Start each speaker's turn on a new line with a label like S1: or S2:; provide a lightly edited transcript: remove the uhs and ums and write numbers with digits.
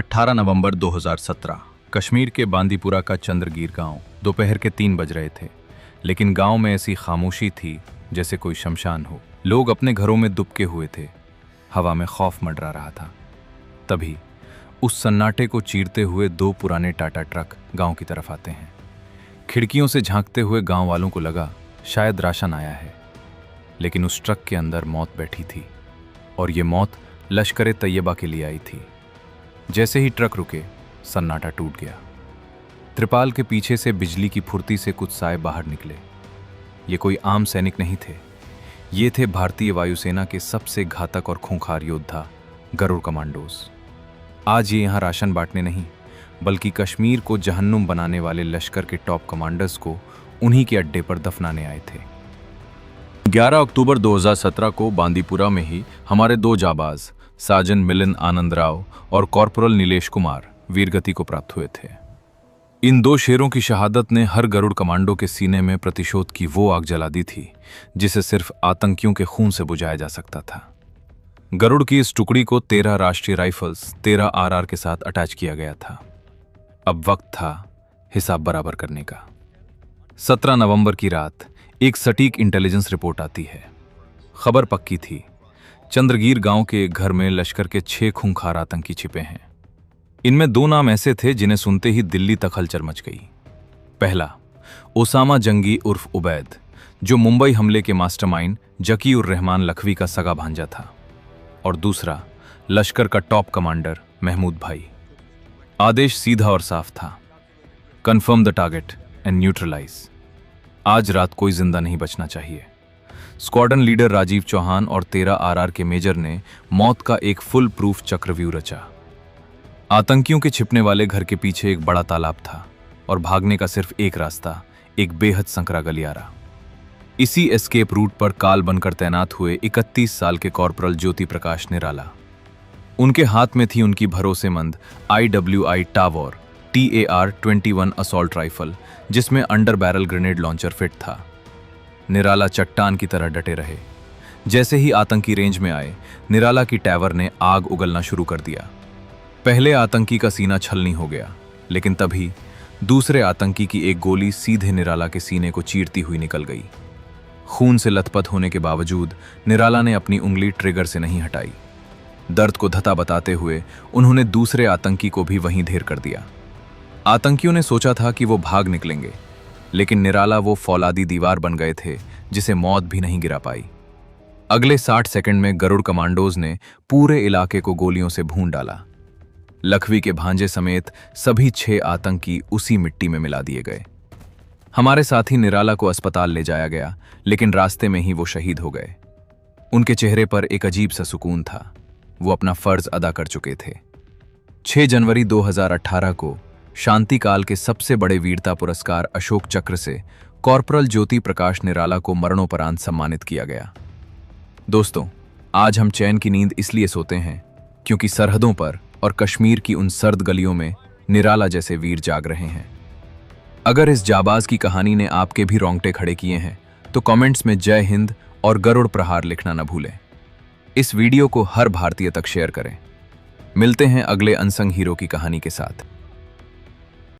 S1: 18 नवंबर 2017 कश्मीर के बांदीपुरा का चंद्रगीर गांव। दोपहर के 3 बज रहे थे, लेकिन गांव में ऐसी खामोशी थी जैसे कोई शमशान हो। लोग अपने घरों में दुबके हुए थे, हवा में खौफ मंडरा रहा था। तभी उस सन्नाटे को चीरते हुए 2 पुराने टाटा ट्रक गांव की तरफ आते हैं। खिड़कियों से झांकते हुए गांव वालों को लगा शायद राशन आया है, लेकिन उस ट्रक के अंदर मौत बैठी थी, और ये मौत लश्कर तैयबा के लिए आई थी। जैसे ही ट्रक रुके, सन्नाटा टूट गया। त्रिपाल के पीछे से बिजली की फुर्ती से कुछ साए बाहर निकले। ये कोई आम सैनिक नहीं थे, ये थे भारतीय वायुसेना के सबसे घातक और खूंखार योद्धा गरुड़ कमांडोज। आज ये यहाँ राशन बांटने नहीं, बल्कि कश्मीर को जहन्नुम बनाने वाले लश्कर के टॉप कमांडर्स को उन्हीं के अड्डे पर दफनाने आए थे। 11 अक्टूबर 2017 को बांदीपुरा में ही हमारे 2 जाबाज साजन मिलिंद आनंद राव और कॉर्पोरल नीलेश कुमार वीरगति को प्राप्त हुए थे। इन 2 शेरों की शहादत ने हर गरुड़ कमांडो के सीने में प्रतिशोध की वो आग जला दी थी जिसे सिर्फ आतंकियों के खून से बुझाया जा सकता था। गरुड़ की इस टुकड़ी को 13 राष्ट्रीय राइफल्स 13 आरआर के साथ अटैच किया गया था। अब वक्त था हिसाब बराबर करने का। 17 नवंबर की रात एक सटीक इंटेलिजेंस रिपोर्ट आती है। खबर पक्की थी, चंद्रगीर गांव के एक घर में लश्कर के 6 खूंखार आतंकी छिपे हैं। इनमें 2 नाम ऐसे थे जिन्हें सुनते ही दिल्ली तक हलचल मच गई। पहला, ओसामा जंगी उर्फ उबैद, जो मुंबई हमले के मास्टरमाइंड जकी उर रहमान लखवी का सगा भांजा था, और दूसरा, लश्कर का टॉप कमांडर महमूद भाई। आदेश सीधा और साफ था, confirm the target and neutralize. आज रात कोई जिंदा नहीं बचना चाहिए। स्क्वाड्रन लीडर राजीव चौहान और 13 आरआर के मेजर ने मौत का एक फुल प्रूफ चक्रव्यूह रचा। आतंकियों के छिपने वाले घर के पीछे एक बड़ा तालाब था और भागने का सिर्फ एक रास्ता, एक बेहद संकरा गलियारा। इसी एस्केप रूट पर काल बनकर तैनात हुए 31 साल के कॉर्पोरल ज्योति प्रकाश निराला। उनके हाथ में थी उनकी भरोसेमंद IWI tower TAR-21 assault rifle, जिसमें under barrel grenade launcher fit था। निराला चट्टान की तरह डटे रहे। जैसे ही आतंकी रेंज में आए, निराला की टावर ने आग उगलना शुरू कर दिया। पहले आतंकी का सीना छलनी हो गया, लेकिन तभी दूसरे आतंकी की एक गोली सीधे निराला के सीने को चीरती हुई निकल गई। खून से लथपथ होने के बावजूद निराला ने अपनी उंगली ट्रिगर से नहीं हटाई। दर्द को धता बताते हुए उन्होंने दूसरे आतंकी को भी वहीं ढेर कर दिया। आतंकियों ने सोचा था कि वो भाग निकलेंगे, लेकिन निराला वो फौलादी दीवार बन गए थे जिसे मौत भी नहीं गिरा पाई। अगले 60 सेकंड में गरुड़ कमांडोज ने पूरे इलाके को गोलियों से भून डाला। लखवी के भांजे समेत सभी 6 आतंकी उसी मिट्टी में मिला दिए गए। हमारे साथी निराला को अस्पताल ले जाया गया, लेकिन रास्ते में ही वो शहीद हो गए। उनके चेहरे पर एक अजीब सा सुकून था, वो अपना फर्ज अदा कर चुके थे। 6 जनवरी 2018 को शांति काल के सबसे बड़े वीरता पुरस्कार अशोक चक्र से कॉर्पोरल ज्योति प्रकाश निराला को मरणोपरांत सम्मानित किया गया। दोस्तों, आज हम चैन की नींद इसलिए सोते हैं क्योंकि सरहदों पर और कश्मीर की उन सर्द गलियों में निराला जैसे वीर जाग रहे हैं। अगर इस जाबाज की कहानी ने आपके भी रोंगटे खड़े किए हैं, तो कमेंट्स में जय हिंद और गरुड़ प्रहार लिखना न भूलें। इस वीडियो को हर भारतीय तक शेयर करें। मिलते हैं अगले अनसंग हीरो की कहानी के साथ।